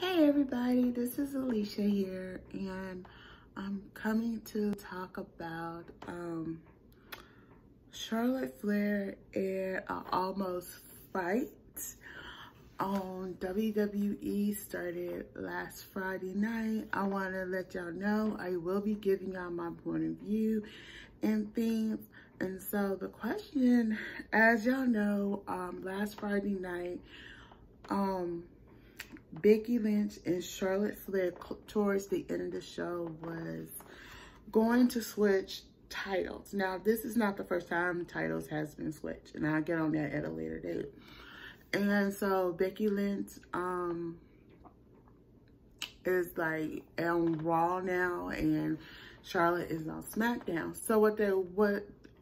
Hey everybody, this is Alicia here, and I'm coming to talk about Charlotte Flair and an almost fight on WWE. Started last Friday night. I want to let y'all know I will be giving y'all my point of view and things. And so the question, as y'all know, last Friday night, Becky Lynch and Charlotte Flair towards the end of the show was going to switch titles. Now, this is not the first time titles has been switched, and I'll get on that at a later date. And so Becky Lynch is like on Raw now, and Charlotte is on SmackDown. So what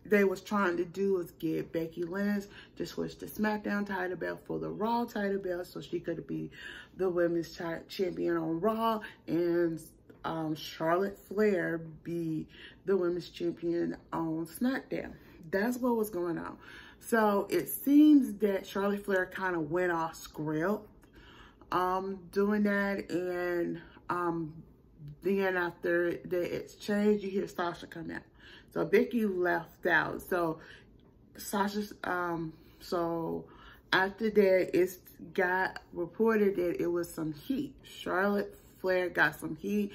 they was trying to do was get Becky Lynch to switch the SmackDown title belt for the Raw title belt so she could be the women's champion on Raw, and Charlotte Flair be the women's champion on SmackDown. That's what was going on. So it seems that Charlotte Flair kind of went off script doing that, and then after the exchange, you hear Sasha come out. So Becky left out. So Sasha's, so after that, it's got reported that it was some heat. Charlotte Flair got some heat,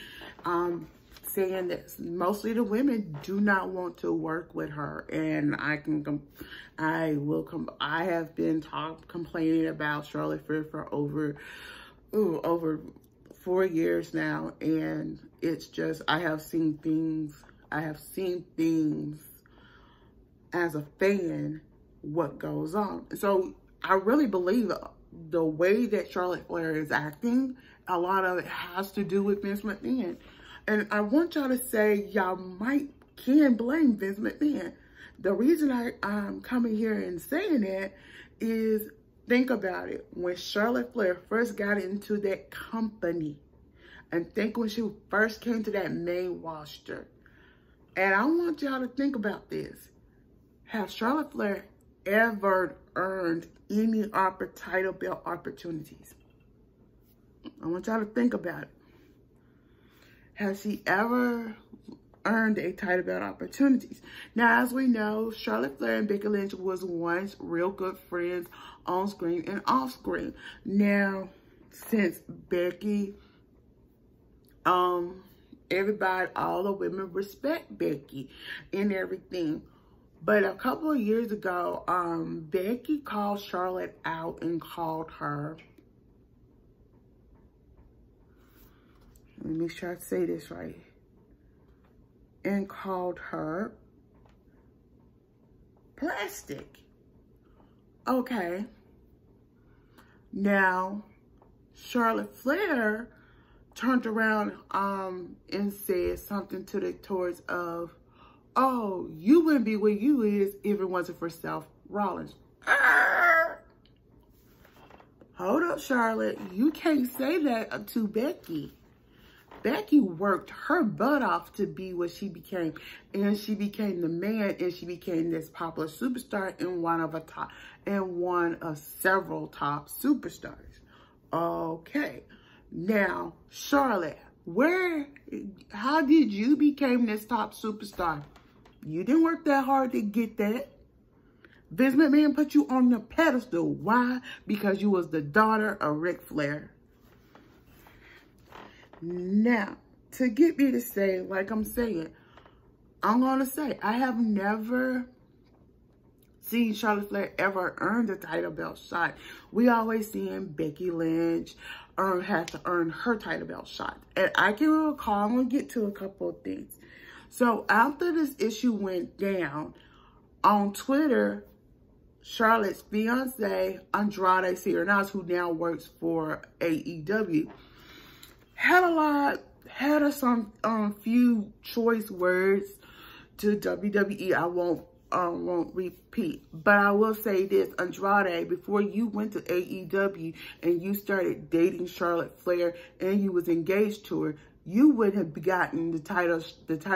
saying that mostly the women do not want to work with her. And I have been complaining about Charlotte Flair for over 4 years now. And it's just, I have seen things as a fan, what goes on. So I really believe the way that Charlotte Flair is acting, a lot of it has to do with Vince McMahon. And I want y'all to say y'all can blame Vince McMahon. The reason I'm coming here and saying that is, think about it. When Charlotte Flair first got into that company, and think when she first came to that main roster, and I want y'all to think about this. Has Charlotte Flair ever earned any title belt opportunities? I want y'all to think about it. Has she ever earned a title belt opportunities? Now, as we know, Charlotte Flair and Becky Lynch was once real good friends on screen and off screen. Now, since Becky, everybody, all the women respect Becky and everything. But a couple of years ago, Becky called Charlotte out and called her, let me make sure I say this right, and called her plastic. Okay. Now, Charlotte Flair turned around and said something towards of, oh, you wouldn't be where you is if it wasn't for Seth Rollins. Hold up, Charlotte. You can't say that to Becky. Becky worked her butt off to be what she became. And she became the man, and she became this popular superstar and one of several top superstars. Okay. Now, Charlotte, how did you become this top superstar? You didn't work that hard to get that. Vince McMahon put you on the pedestal. Why? Because you was the daughter of Ric Flair. Now, to get me to say, like I'm saying, I'm going to say, I have never seen Charlotte Flair ever earn the title belt shot. We always seen Becky Lynch had to earn her title belt shot. And I can recall, I'm going to get to a couple of things. So after this issue went down, on Twitter, Charlotte's fiance, Andrade Cien, who now works for AEW, had some few choice words to WWE. I won't repeat, but I will say this: Andrade, before you went to AEW and you started dating Charlotte Flair and you was engaged to her, you would have gotten the title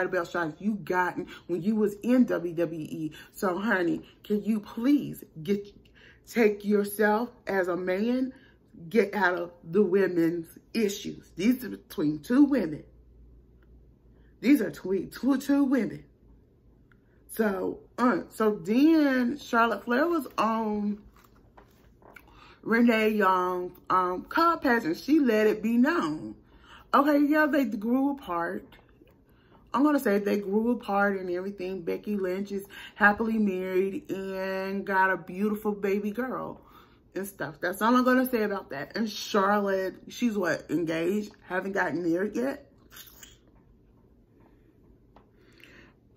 belt shots you gotten when you was in WWE. So, honey, can you please take yourself as a man, get out of the women's issues. These are between two women. These are between two women. So then Charlotte Flair was on Renee Young's podcast, and she let it be known. Okay, yeah, they grew apart. I'm going to say they grew apart and everything. Becky Lynch is happily married and got a beautiful baby girl and stuff. That's all I'm going to say about that. And Charlotte, she's what, engaged? Haven't gotten married yet?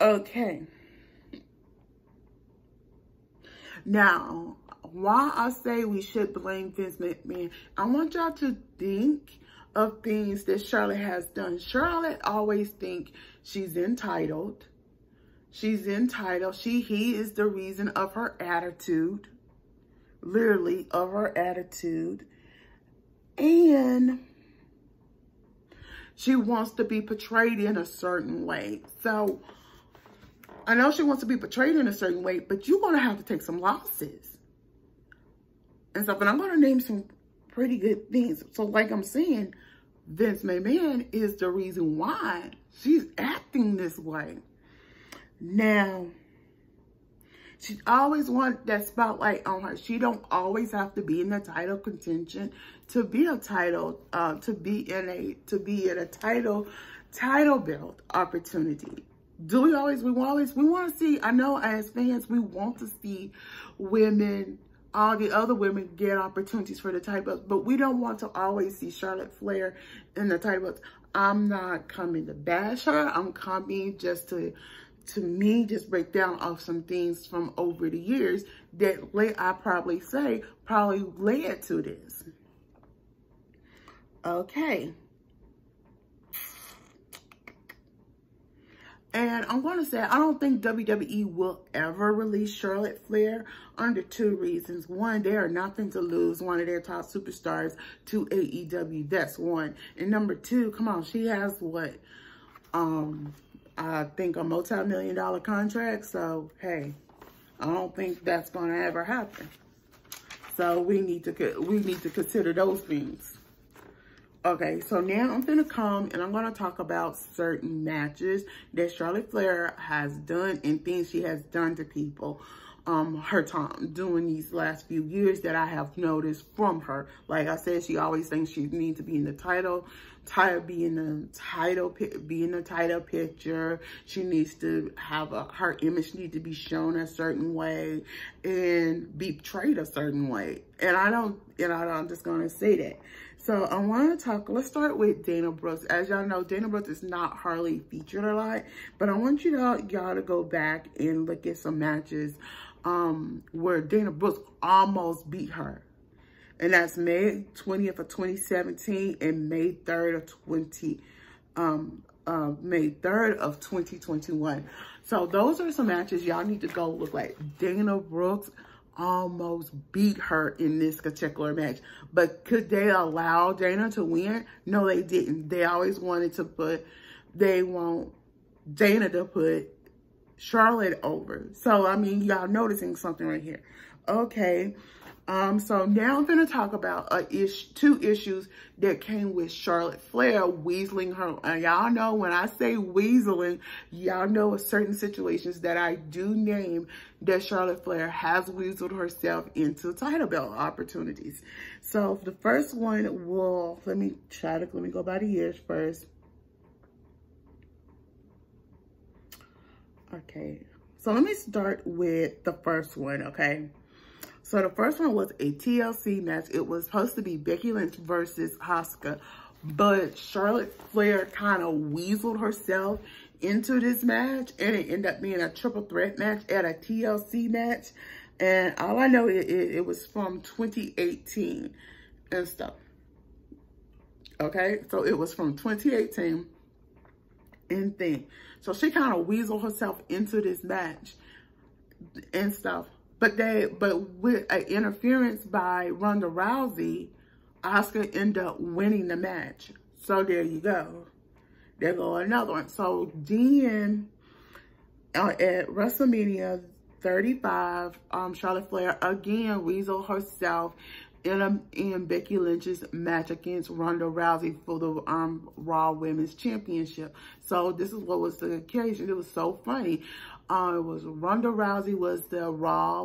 Okay. Now, why I say we should blame Vince McMahon, I want y'all to think of things that Charlotte has done. Charlotte always think she's entitled. She's entitled. He is the reason of her attitude. Literally, of her attitude. And she wants to be portrayed in a certain way. So, I know she wants to be portrayed in a certain way, but you're going to have to take some losses and stuff. And I'm going to name some pretty good things. So like I'm saying, Vince McMahon is the reason why she's acting this way. Now, she always wants that spotlight on her. She don't always have to be in the title contention to be a title, to be in a title belt opportunity. We want to see, I know as fans, we want to see women, all the other women get opportunities for the title belts, but we don't want to always see Charlotte Flair in the title belts. I'm not coming to bash her. I'm coming just to just break down off some things from over the years that I probably led to this. Okay. And I'm going to say, I don't think WWE will ever release Charlotte Flair under two reasons. One, they are nothing to lose one of their top superstars to AEW. That's one. And number two, come on, she has what? I think a multi-million-dollar contract. So, hey, I don't think that's going to ever happen. So we need to consider those things. Okay, so now I'm going to come and I'm going to talk about certain matches that Charlotte Flair has done and things she has done to people her time doing these last few years that I have noticed from her. Like I said, she always thinks she needs to be in the title picture. She needs to have her image need to be shown a certain way and be portrayed a certain way. And I'm just going to say that. So I want to talk, let's start with Dana Brooks. As y'all know, Dana Brooks is not hardly featured a lot, but I want y'all to go back and look at some matches where Dana Brooks almost beat her. And that's May 20th of 2017 and May 3rd of 2021. So those are some matches y'all need to go look like. Dana Brooks almost beat her in this particular match. But could they allow Dana to win? No, they didn't. They always wanted to want Dana to put Charlotte over. So, I mean, y'all noticing something right here. Okay. So now I'm going to talk about two issues that came with Charlotte Flair weaseling her. Y'all know when I say weaseling, y'all know certain situations that I do name that Charlotte Flair has weaseled herself into title belt opportunities. So the first one let me go by the years first. Okay. So let me start with the first one, okay? So the first one was a TLC match. It was supposed to be Becky Lynch versus Asuka, but Charlotte Flair kind of weaseled herself into this match, and it ended up being a triple threat match at a TLC match. And all I know, it was from 2018 and stuff. Okay, so it was from 2018 and thing. So she kind of weaseled herself into this match and stuff. But with an interference by Ronda Rousey, Asuka ended up winning the match. So there you go. There go another one. So then at WrestleMania 35, Charlotte Flair again weaseled herself in Becky Lynch's match against Ronda Rousey for the Raw Women's Championship. So this is what was the occasion. It was so funny. It was Ronda Rousey was the Raw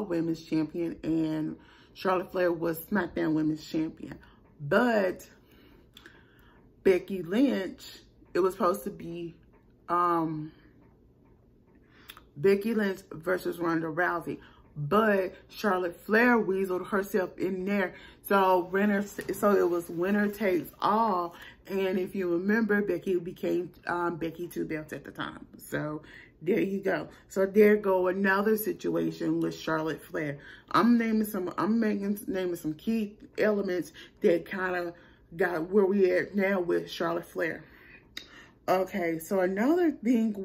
Women's Champion, and Charlotte Flair was SmackDown Women's Champion. But Becky Lynch, it was supposed to be Becky Lynch versus Ronda Rousey. But Charlotte Flair weaseled herself in there. So it was winner takes all. And if you remember, Becky became Becky 2 belts at the time. So there you go. So there go another situation with Charlotte Flair. I'm naming some key elements that kind of got where we at now with Charlotte Flair. Okay, so another thing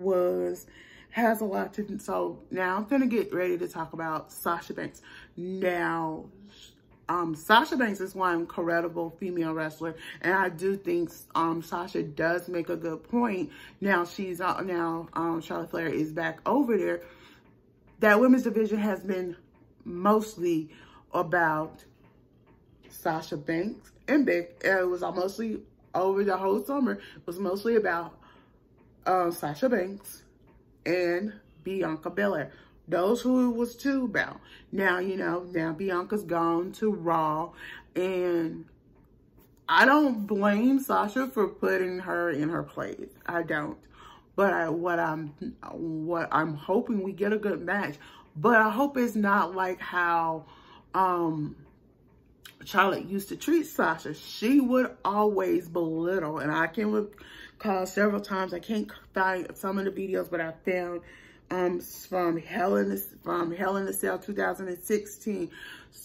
has a lot to do. So now I'm gonna get ready to talk about Sasha Banks. Now, Sasha Banks is one incredible female wrestler, and I do think Sasha does make a good point. Now Charlotte Flair is back over there. That women's division has been mostly about Sasha Banks and Becky. It was mostly over the whole summer. It was mostly about Sasha Banks and Bianca Belair. Those who it was too about. Now, now Bianca's gone to Raw, and I don't blame Sasha for putting her in her place. I don't. But what I'm hoping we get a good match. But I hope it's not like how Charlotte used to treat Sasha. She would always belittle, and I can recall several times. I can't find some of the videos, but I found from Hell in a Cell 2016.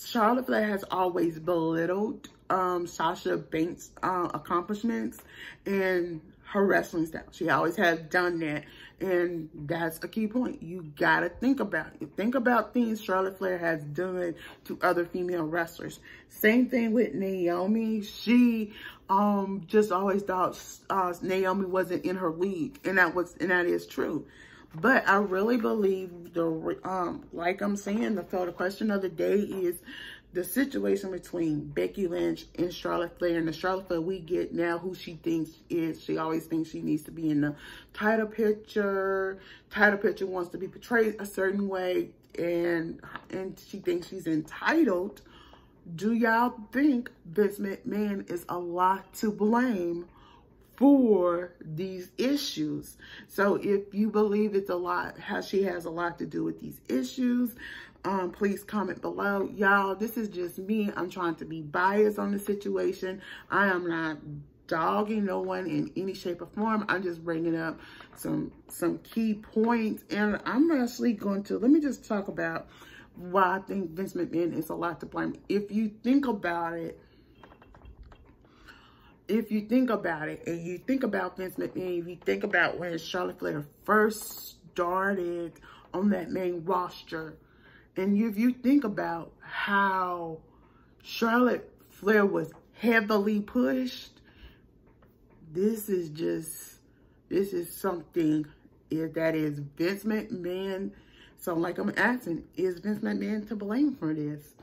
Charlotte Flair has always belittled Sasha Banks' accomplishments and her wrestling style. She always has done that, and that's a key point. You gotta think about it. Think about things Charlotte Flair has done to other female wrestlers. Same thing with Naomi. She just always thought Naomi wasn't in her league, and that is true. But I really believe like I'm saying, the question of the day is the situation between Becky Lynch and Charlotte Flair. And the Charlotte Flair we get now, who she thinks is, she always thinks she needs to be in the title picture. Title picture wants to be portrayed a certain way, and she thinks she's entitled. Do y'all think Vince McMahon is a lot to blame for these issues? So if you believe it's a lot, how she has a lot to do with these issues, please comment below. Y'all, this is just me. I'm trying to be biased on the situation. I am not dogging no one in any shape or form. I'm just bringing up some key points, and I'm actually going to, let me just talk about why I think Vince McMahon is a lot to blame. If you think about it, and you think about Vince McMahon, if you think about when Charlotte Flair first started on that main roster, and if you think about how Charlotte Flair was heavily pushed, this is something that is Vince McMahon. So like I'm asking, is Vince McMahon to blame for this?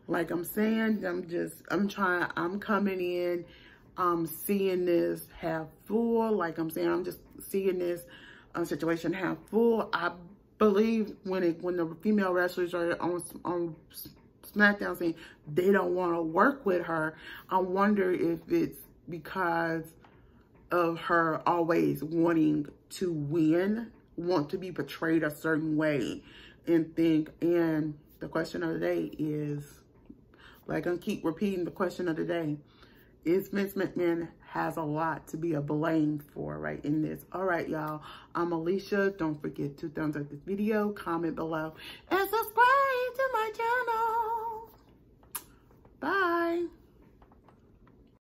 Like I'm saying, I'm coming in, seeing this half full. Like I'm saying, I'm just seeing this situation half full. I believe when the female wrestlers are on SmackDown saying they don't want to work with her, I wonder if it's because of her always wanting to win, want to be portrayed a certain way, and the question of the day is, like I keep repeating the question of the day, is Vince McMahon has a lot to be a blame for right in this. All right, y'all. I'm Alicia. Don't forget to thumbs up this video, comment below, and subscribe to my channel.